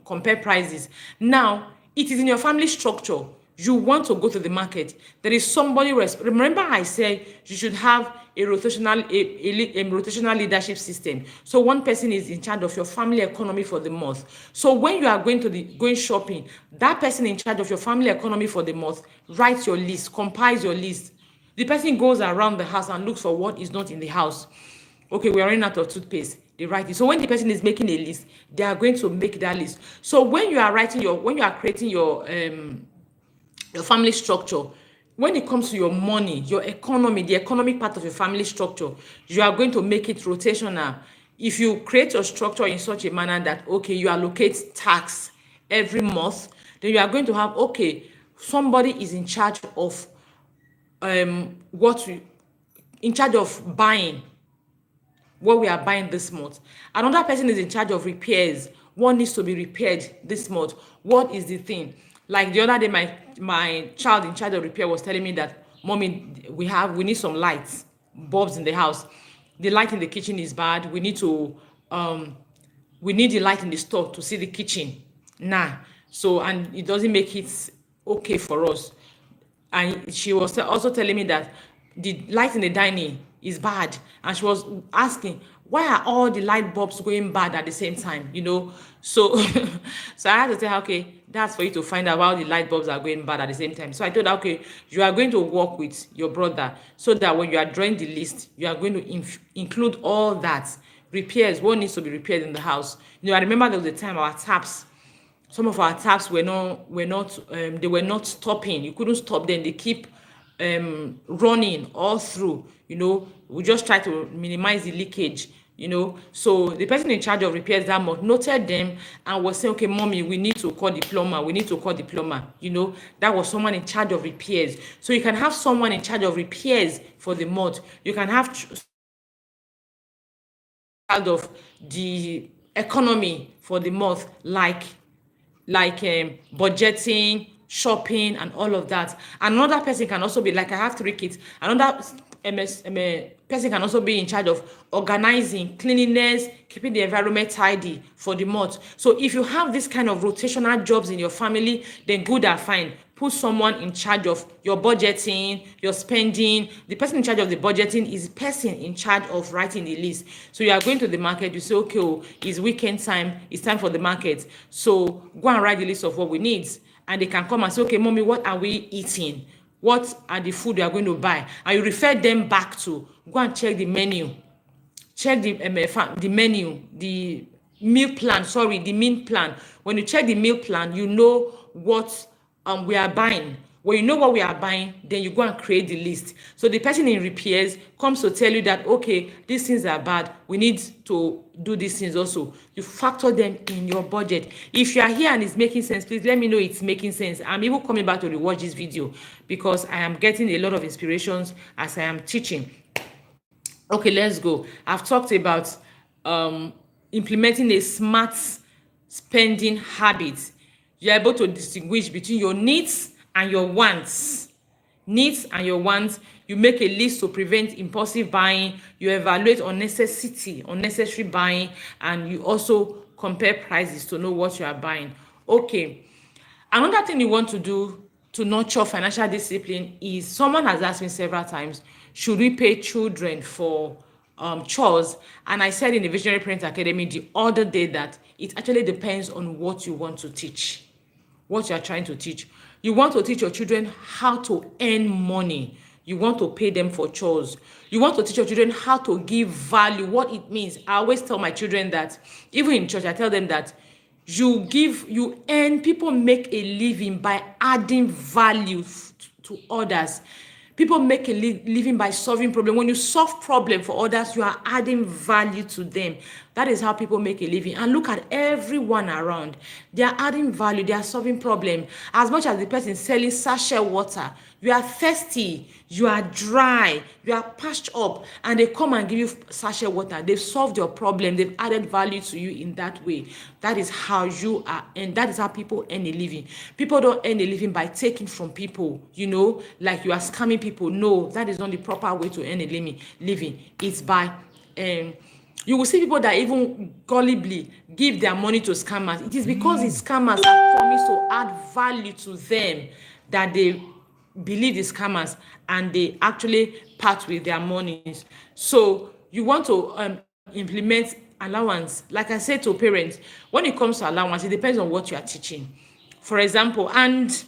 compare prices. Now, it is in your family structure. You want to go to the market. There is somebody. Remember, I said you should have a rotational leadership system. So one person is in charge of your family economy for the month. So when you are going shopping, that person in charge of your family economy for the month writes your list, compiles your list. The person goes around the house and looks for what is not in the house. Okay, we are running out of toothpaste. They write it. So when the person is making a list, they are going to make that list. So when you are creating your your family structure. When it comes to your money, your economy, the economic part of your family structure, you are going to make it rotational. If you create your structure in such a manner that, okay, you allocate tax every month, then you are going to have, okay, somebody is in charge of what we in charge of buying what we are buying this month. Another person is in charge of repairs. What needs to be repaired this month? What is the thing? Like the other day, my child in charge of repair was telling me that, mommy, we need some lights, bulbs in the house. The light in the kitchen is bad. Um we need the light in the store to see the kitchen. Nah. So, and it doesn't make it okay for us. And she was also telling me that the light in the dining is bad, and she was asking, why are all the light bulbs going bad at the same time, so so I had to tell her, okay, that's for you to find out why the light bulbs are going bad at the same time. So I told her, okay, you are going to work with your brother so that when you are drawing the list, you are going to include all that repairs, what needs to be repaired in the house. I remember there was a time our taps, some of our taps they were not stopping. You couldn't stop them. They keep running all through. We just try to minimize the leakage. So the person in charge of repairs that month noted them and was saying, okay, mommy, we need to call the plumber. That was someone in charge of repairs. So you can have someone in charge of repairs for the month. You can have charge of the economy for the month, like budgeting, shopping, and all of that. Another person can also be, like, I have 3 kids. Another person can also be in charge of organizing, cleanliness, keeping the environment tidy for the month. So if you have this kind of rotational jobs in your family, then good and fine. Put someone in charge of your budgeting, your spending. The person in charge of the budgeting is the person in charge of writing the list. So you are going to the market, you say, okay, it's weekend time, it's time for the market. So go and write the list of what we need. And they can come and say, okay, mommy, what are we eating? What are the food you are going to buy? And you refer them back to, go and check the menu. Check the menu, the meal plan, the meal plan. When you check the meal plan, you know what we are buying. When you know what we are buying, then you go and create the list. So the person in repairs comes to tell you that, okay, these things are bad, we need to do these things also. You factor them in your budget. If you are here and it's making sense, please let me know it's making sense. I'm even coming back to rewatch this video because I am getting a lot of inspirations as I am teaching. Okay, let's go. I've talked about implementing a smart spending habit. You're able to distinguish between your needs and your wants. Needs and your wants. You make a list to prevent impulsive buying. You evaluate unnecessary buying, and you also compare prices to know what you are buying. Okay. Another thing you want to do to nurture financial discipline is, someone has asked me several times, should we pay children for chores? And I said in the Visionary Parent Academy the other day that it actually depends on what you want to teach, what you are trying to teach. You want to teach your children how to earn money. You want to pay them for chores. You want to teach your children how to give value, what it means. I always tell my children that, even in church, I tell them that you earn, people make a living by adding value to others. People make a living by solving problems. When you solve problem for others, you are adding value to them. That is how people make a living. And look at everyone around. They are adding value. They are solving problem. As much as the person selling sachet water, you are thirsty, you are dry, you are parched up, and they come and give you sachet water. They've solved your problem. They've added value to you in that way. That is how you are, and that is how people earn a living. People don't earn a living by taking from people, like you are scamming people. No, that is not the proper way to earn a living. It's by you will see people that even gullibly give their money to scammers. It is because the scammers have promised to add value to them that they believe the scammers, and they actually part with their monies. So you want to implement allowance. Like I said to parents, when it comes to allowance, it depends on what you are teaching. For example, and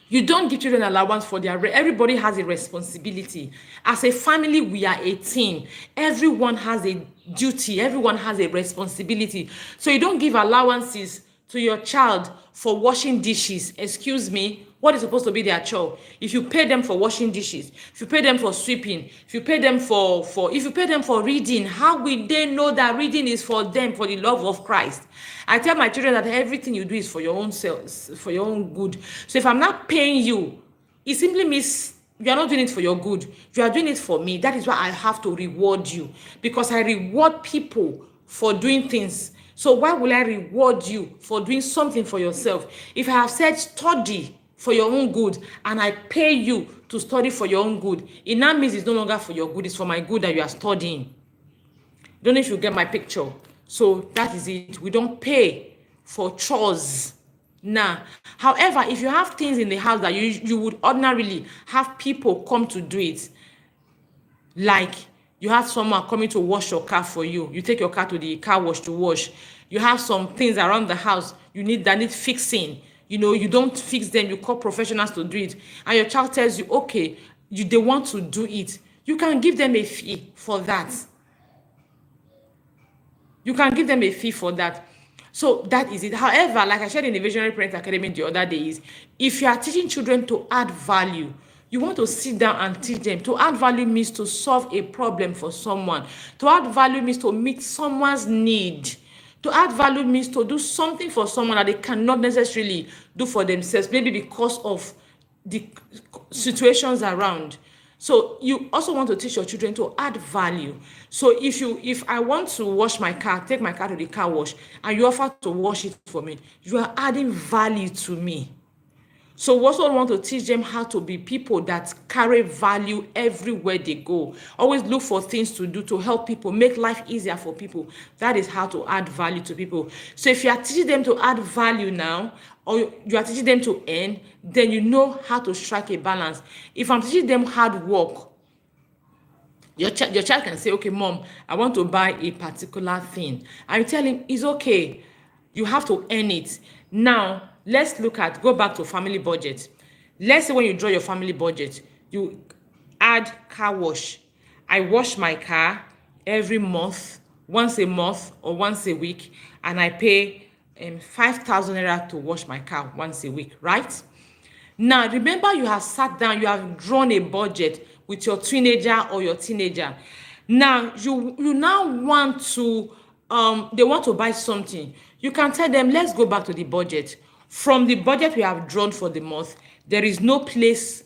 you don't give children allowance for everybody has a responsibility. As a family, we are a team. Everyone has a duty. Everyone has a responsibility. So you don't give allowances to your child for washing dishes. Excuse me, what is supposed to be their chore. If you pay them for washing dishes, if you pay them for sweeping, if you pay them if you pay them for reading, how will they know that reading is for them, for the love of Christ? I tell my children that everything you do is for your own self, for your own good. So if I'm not paying you, it simply means you are not doing it for your good. You are doing it for me. That is why I have to reward you, because I reward people for doing things. So why will I reward you for doing something for yourself? If I have said study for your own good and I pay you to study for your own good, it now means it's no longer for your good, it's for my good that you are studying. Don't know if you get my picture. So that is it. We don't pay for chores. Nah. However, if you have things in the house that you would ordinarily have people come to do it, like you have someone coming to wash your car for you, you take your car to the car wash to wash. You have some things around the house that need fixing. You don't fix them, you call professionals to do it, and your child tells you, okay, they want to do it. You can give them a fee for that. You can give them a fee for that. So that is it. However, like I shared in the Visionary Parent Academy the other days, if you are teaching children to add value, you want to sit down and teach them. To add value means to solve a problem for someone. To add value means to meet someone's need. To add value means to do something for someone that they cannot necessarily do for themselves, maybe because of the situations around. So you also want to teach your children to add value. So if I want to wash my car, take my car to the car wash, and you offer to wash it for me, you are adding value to me. So we also want to teach them how to be people that carry value everywhere they go. Always look for things to do to help people, make life easier for people. That is how to add value to people. So if you are teaching them to add value now, or you are teaching them to earn, then you know how to strike a balance. If I'm teaching them hard work, your child can say, okay, mom, I want to buy a particular thing. And you tell him, it's okay. You have to earn it. Now, let's go back to family budget. Let's say when you draw your family budget, you add car wash. I wash my car every month, once a month or once a week, and I pay 5,000 naira to wash my car once a week, right? Now, remember, you have sat down, you have drawn a budget with your teenager or your teenager. Now, you now want to, they want to buy something. You can tell them, let's go back to the budget. From the budget we have drawn for the month, there is no place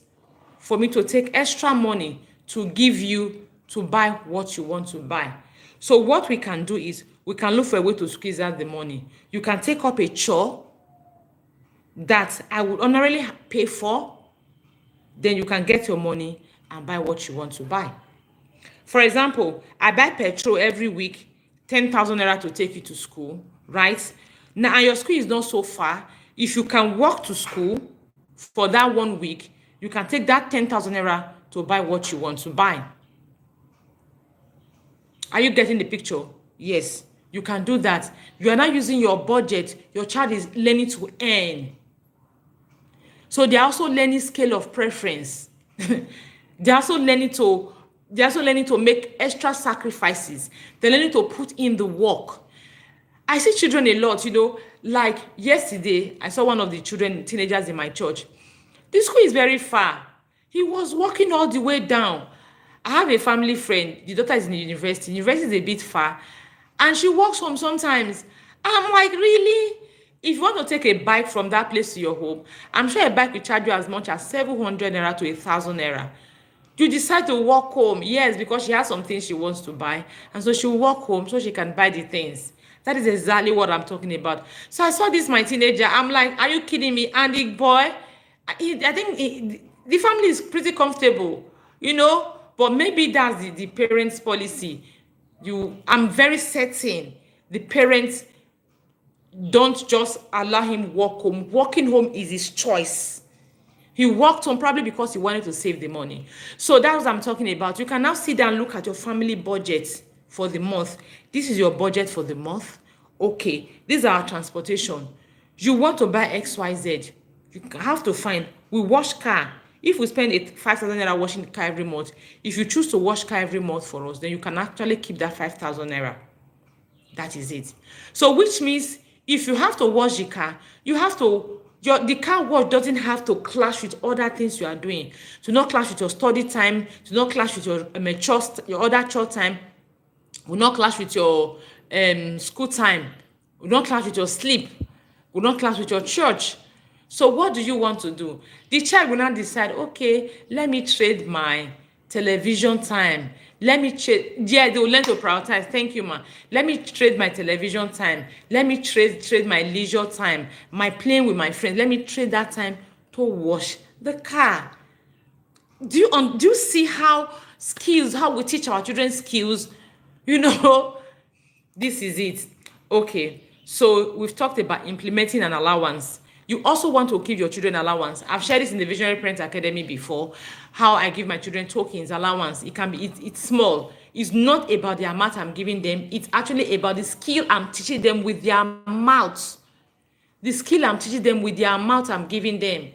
for me to take extra money to give you to buy what you want to buy. So what we can do is, we can look for a way to squeeze out the money. You can take up a chore that I would honorably pay for, then you can get your money and buy what you want to buy. For example, I buy petrol every week, 10,000 naira to take you to school, right? Now, and your school is not so far. If you can walk to school for that 1 week, you can take that 10,000 naira to buy what you want to buy. Are you getting the picture? Yes, you can do that. You are not using your budget. Your child is learning to earn. So they are also learning scale of preference. They're also learning to make extra sacrifices. They're learning to put in the work. I see children a lot, like yesterday, I saw one of the teenagers in my church. The school is very far. He was walking all the way down. I have a family friend, the daughter is in the university. University is a bit far, and she walks home sometimes. I'm like, really? If you want to take a bike from that place to your home, I'm sure a bike will charge you as much as 700 naira to 1,000 naira. You decide to walk home, yes, because she has some things she wants to buy, and so she'll walk home so she can buy the things. That is exactly what I'm talking about. So I saw this, my teenager. I'm like, are you kidding me? And the boy, I think the family is pretty comfortable, but maybe that's the parents' policy. I'm very certain the parents don't just allow him walk home. Walking home is his choice. He walked home probably because he wanted to save the money. So that's what I'm talking about. You can now sit down and look at your family budget for the month. This is your budget for the month. Okay, these are our transportation. You want to buy XYZ. You have to find, we wash car. If we spend 5,000 naira washing the car every month, if you choose to wash car every month for us, then you can actually keep that 5,000 naira. That is it. So which means if you have to wash the car, you have to The car wash doesn't have to clash with other things you are doing, to not clash with your study time, to not clash with your your other chore time, will not clash with your school time, will not clash with your sleep, will not clash with your church. So what do you want to do? The child will now decide, okay, let me trade my television time. Let me trade, yeah, they will learn to prioritize. Thank you, ma. Let me trade my television time. Let me trade my leisure time, my playing with my friends. Let me trade that time to wash the car. Do you see how we teach our children skills? You know, this is it. Okay, so we've talked about implementing an allowance. You also want to give your children allowance. I've shared this in the Visionary Parent Academy before, how I give my children tokens, allowance. It can be, it's small. It's not about the amount I'm giving them. It's actually about the skill I'm teaching them with their mouths. The skill I'm teaching them with the amount I'm giving them.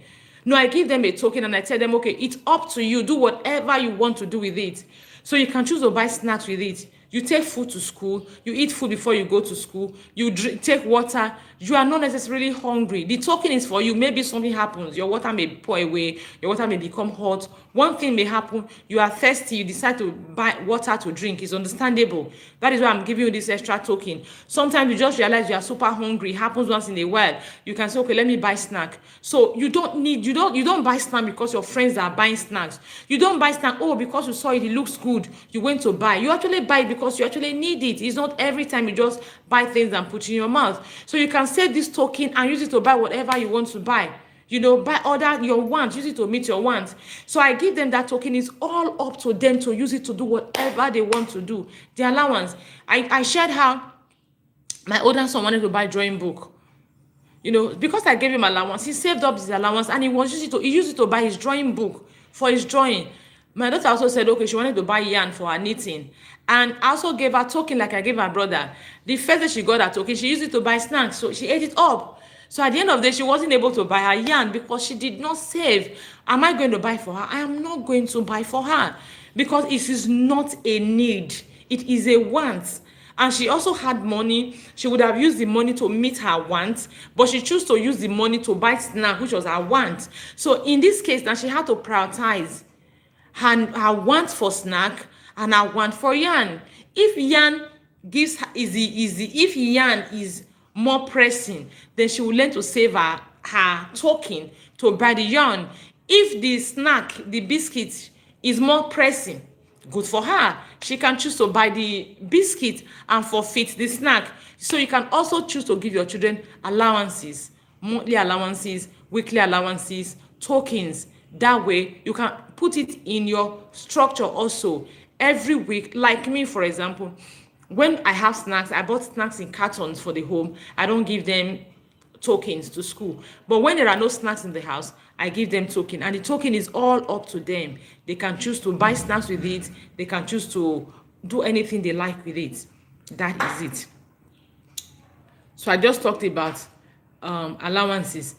No, I give them a token and I tell them, okay, it's up to you. Do whatever you want to do with it. So you can choose to buy snacks with it. You take food to school. You eat food before you go to school. You take water. You are not necessarily hungry. The token is for you. Maybe something happens. Your water may pour away. Your water may become hot. One thing may happen. You are thirsty. You decide to buy water to drink. It's understandable. That is why I'm giving you this extra token. Sometimes you just realize you are super hungry. It happens once in a while. You can say, okay, let me buy snack. So you don't buy snack because your friends are buying snacks. You don't buy snack, oh, because you saw it looks good, you went to buy. You actually buy it because you actually need it. It's not every time you just buy things and put in your mouth. So you can save this token and use it to buy whatever you want to buy. Buy order your wants, use it to meet your wants. So I give them that token. It's all up to them to use it to do whatever they want to do. The allowance. I shared how my older son wanted to buy drawing book. Because I gave him allowance, he saved up his allowance and he used it to buy his drawing book for his drawing. My daughter also said, okay, she wanted to buy yarn for her knitting. And I also gave her token like I gave her brother. The first day she got her token, she used it to buy snacks. So she ate it up. So at the end of the day, she wasn't able to buy her yarn because she did not save. Am I going to buy for her? I am not going to buy for her because it is not a need. It is a want. And she also had money. She would have used the money to meet her wants, but she chose to use the money to buy snack, which was her want. So in this case, now she had to prioritize her want for snack and her want for yarn. If yarn if yarn is more pressing, then she will learn to save her token to buy the yarn. If the snack, the biscuit, is more pressing, good for her. She can choose to buy the biscuit and forfeit the snack. So you can also choose to give your children allowances, monthly allowances, weekly allowances, tokens. That way you can put it in your structure also every week. Like me, for example, when I have snacks, I bought snacks in cartons for the home. I don't give them tokens to school. But when there are no snacks in the house, I give them token, and the token is all up to them. They can choose to buy snacks with it. They can choose to do anything they like with it. That is it. So I just talked about allowances.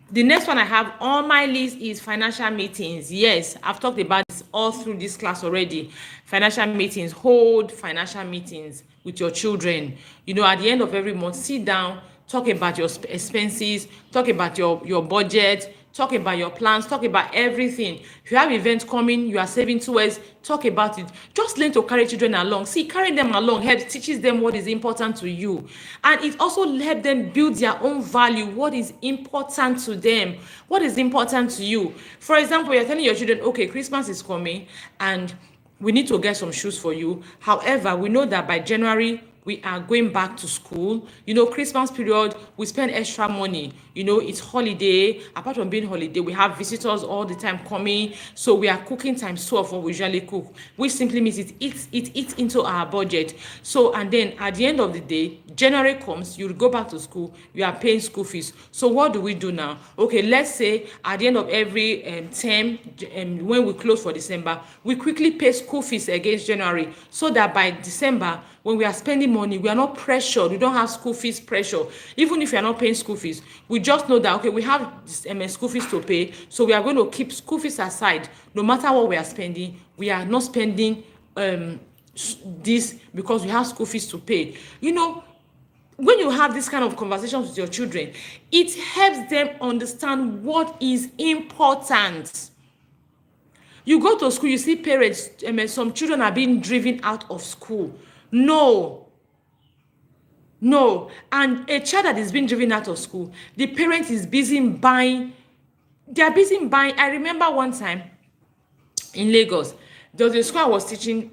The next one I have on my list is financial meetings. Yes, I've talked about this all through this class already. Financial meetings. Hold financial meetings with your children. At the end of every month, sit down, talk about your expenses, talk about your budget, talk about your plans, talk about everything. If you have events coming, you are saving towards, talk about it. Just learn to carry children along. See, carrying them along teaches them what is important to you. And it also helps them build their own value, what is important to them, what is important to you. For example, you're telling your children, okay, Christmas is coming and we need to get some shoes for you. However, we know that by January, we are going back to school. Christmas period, we spend extra money. It's holiday. Apart from being holiday, we have visitors all the time coming. So we are cooking times 2 of what we usually cook, which simply means it eats into our budget. So, and then at the end of the day, January comes, you go back to school, you are paying school fees. So what do we do now? Okay, let's say at the end of every term, when we close for December, we quickly pay school fees against January, so that by December, when we are spending money, we are not pressured. We don't have school fees pressure. Even if you are not paying school fees, we just know that, okay, we have school fees to pay, so we are going to keep school fees aside. No matter what we are spending, we are not spending this because we have school fees to pay. when you have this kind of conversations with your children, it helps them understand what is important. You go to school, you see parents, some children are being driven out of school. No, no. And a child that is being driven out of school, the parent is busy buying. They are busy buying. I remember one time in Lagos, there was a school I was teaching.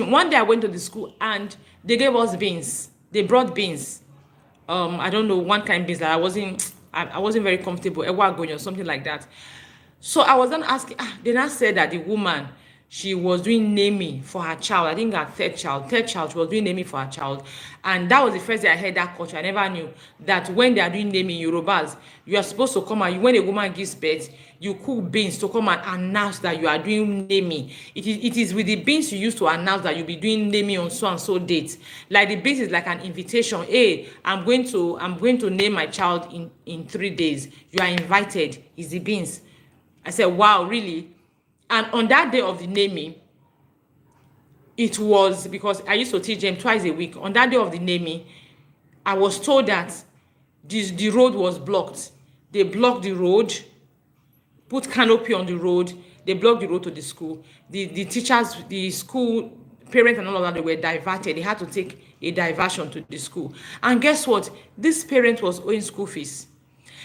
One day I went to the school and they gave us beans. They brought beans. I don't know, one kind of beans that I wasn't very comfortable, ewa agonyo or something like that. So I was then asking, they now said that the woman, she was doing naming for her child. I think her third child, she was doing naming for her child. And that was the first day I heard that culture. I never knew that when they are doing naming, Yorubas, you are supposed to come and when a woman gives birth, you cook beans to come and announce that you are doing naming. It is with the beans you use to announce that you'll be doing naming on so and so date. Like the beans is like an invitation. Hey, I'm going to name my child in 3 days. You are invited. Is the beans. I said, wow, really? And on that day of the naming, it was because I used to teach them twice a week. On that day of the naming, I was told that the road was blocked. They blocked the road, put canopy on the road. They blocked the road to the school. The teachers, the school parents and all of that, they were diverted. They had to take a diversion to the school. And guess what? This parent was owing school fees.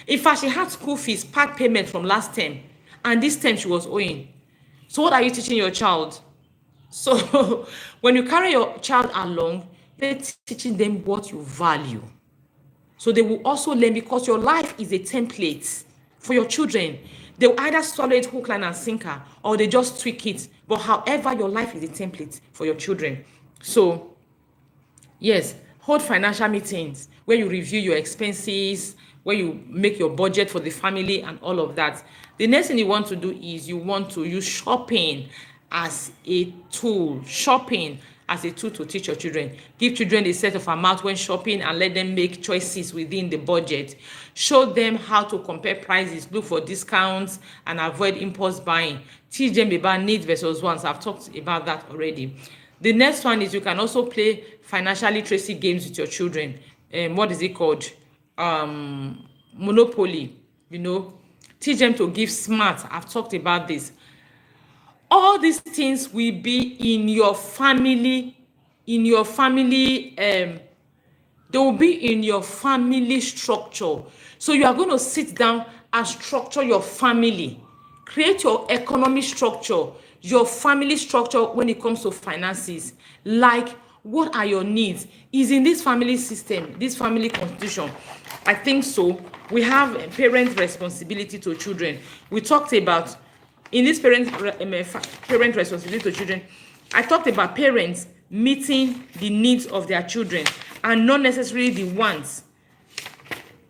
In fact, she had school fees, part payment from last term. And this term she was owing. So what are you teaching your child? So when you carry your child along, you're teaching them what you value. So they will also learn, because your life is a template for your children. They will either swallow it hook, line, and sinker, or they just tweak it. But however, your life is a template for your children. So yes, hold financial meetings where you review your expenses, where you make your budget for the family and all of that. The next thing you want to do is you want to use shopping as a tool. Shopping as a tool to teach your children. Give children a set of amount when shopping and let them make choices within the budget. Show them how to compare prices, look for discounts, and avoid impulse buying. Teach them about needs versus wants. I've talked about that already. The next one is you can also play financial literacy games with your children. What is it called? Monopoly. Teach them to give smart. I've talked about this. All these things will be in your family. They will be in your family structure. So you are going to sit down and structure your family. Create your economic structure, your family structure when it comes to finances. Like, what are your needs? Is in this family system, this family constitution? I think so. We have parent responsibility to children. We talked about in this parent responsibility to children. I talked about parents meeting the needs of their children and not necessarily the wants.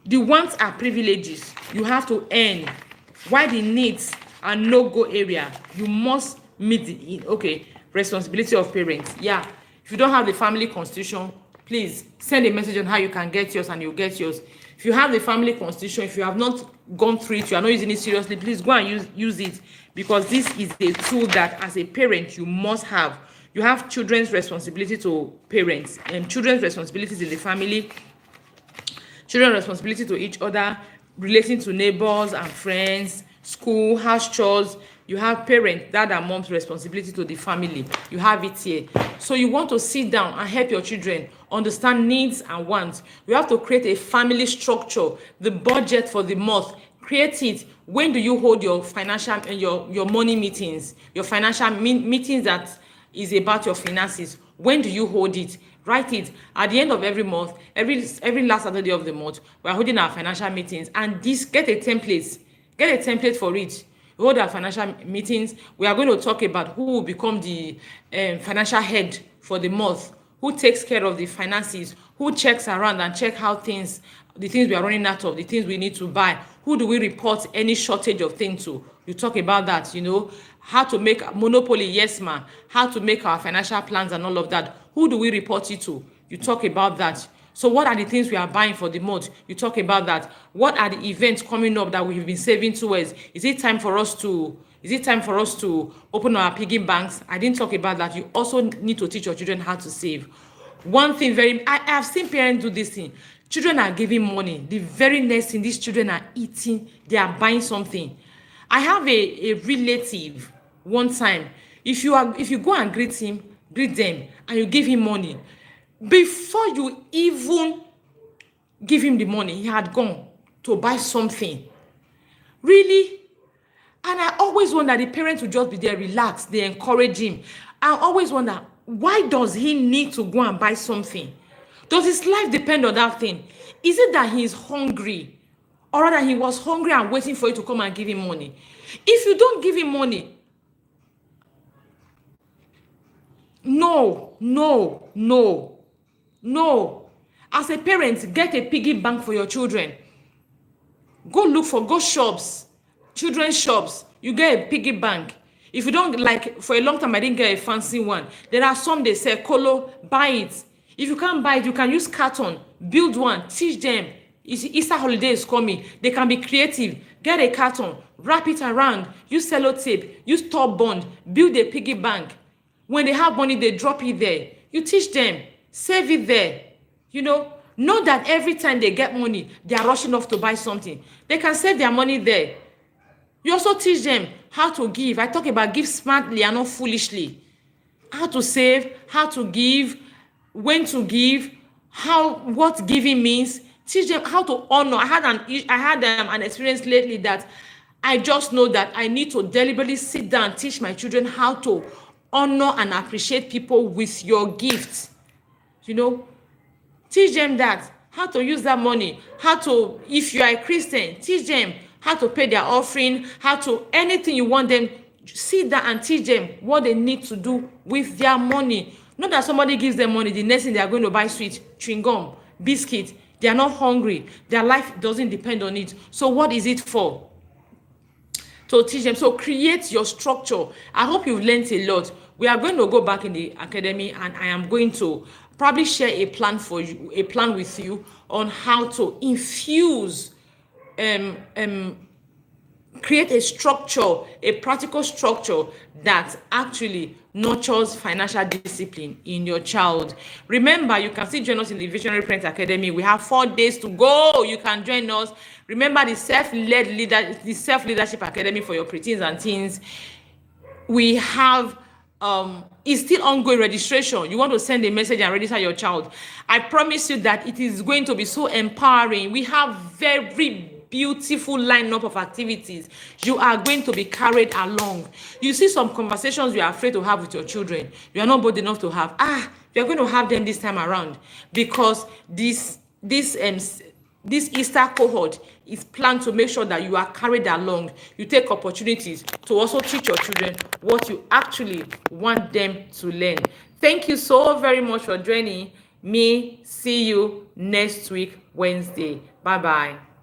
The wants are privileges you have to earn, while the needs are no-go area. You must meet the responsibility of parents. Yeah, if you don't have the family constitution, please send a message on how you can get yours and you'll get yours. If you have the family constitution, if you have not gone through it, you are not using it seriously, please go and use it, because this is a tool that as a parent you must have. You have children's responsibility to parents and children's responsibilities in the family, children's responsibility to each other, relating to neighbors and friends, school, house chores. You have parents, dad and mom's responsibility to the family. You have it here. So you want to sit down and help your children understand needs and wants. You have to create a family structure, the budget for the month. Create it. When do you hold your financial and your money meetings, your financial meetings that is about your finances? When do you hold it? Write it. At the end of every month, every last Saturday of the month, we are holding our financial meetings, and this get a template for it. We hold our financial meetings. We are going to talk about who will become the financial head for the month, who takes care of the finances, who checks around and check how the things we are running out of, the things we need to buy, who do we report any shortage of things to. You talk about that, how to make monopoly, yes ma'am, how to make our financial plans and all of that. Who do we report it to? You talk about that. So what are the things we are buying for the month? You talk about that. What are the events coming up that we've been saving towards? Is it time for us to open our piggy banks? I didn't talk about that. You also need to teach your children how to save. One thing I have seen parents do this thing. Children are giving money. The very next thing, these children are eating, they are buying something. I have a relative one time. If you go and greet them, and you give him money, before you even give him the money, he had gone to buy something. Really? And I always wonder, the parents will just be there, relaxed, they encourage him. I always wonder, why does he need to go and buy something? Does his life depend on that thing? Is it that he is hungry? Or rather, he was hungry and waiting for you to come and give him money? If you don't give him money, no. As a parent, get a piggy bank for your children. Go shops, children's shops. You get a piggy bank. If you don't, like, for a long time I didn't get a fancy one. There are some, they say colo, buy it. If you can't buy it, you can use carton, build one, teach them. Easter holiday is coming. They can be creative. Get a carton, wrap it around, use sellotape, use top bond, build a piggy bank. When they have money, they drop it there. You teach them, save it there. Know that every time they get money, they are rushing off to buy something. They can save their money there. You also teach them how to give. I talk about give smartly and not foolishly. How to save, how to give, when to give, what giving means. Teach them how to honor. I had an experience lately that I just know that I need to deliberately sit down and teach my children how to honor and appreciate people with your gifts. Teach them that, how to use that money, if you are a Christian, teach them how to pay their offering, anything you want them, sit down and teach them what they need to do with their money. Not that somebody gives them money, the next thing they are going to buy sweet, chewing gum, biscuit. They are not hungry. Their life doesn't depend on it. So what is it for? To teach them. So create your structure. I hope you've learned a lot. We are going to go back in the academy, and I am going to probably share a plan with you on how to infuse, create a structure, a practical structure that actually nurtures financial discipline in your child. Remember, you can still join us in the Visionary Parent Academy. We have 4 days to go. You can join us. Remember, the self-leadership academy for your preteens and teens. We have is still ongoing registration. You want to send a message and register your child. I promise you that it is going to be so empowering. We have very beautiful lineup of activities. You are going to be carried along. You see some conversations you are afraid to have with your children. You are not bold enough to have. You are going to have them this time around, because this Easter cohort is planned to make sure that you are carried along. You take opportunities to also teach your children what you actually want them to learn. Thank you so very much for joining me. See you next week, Wednesday. Bye-bye.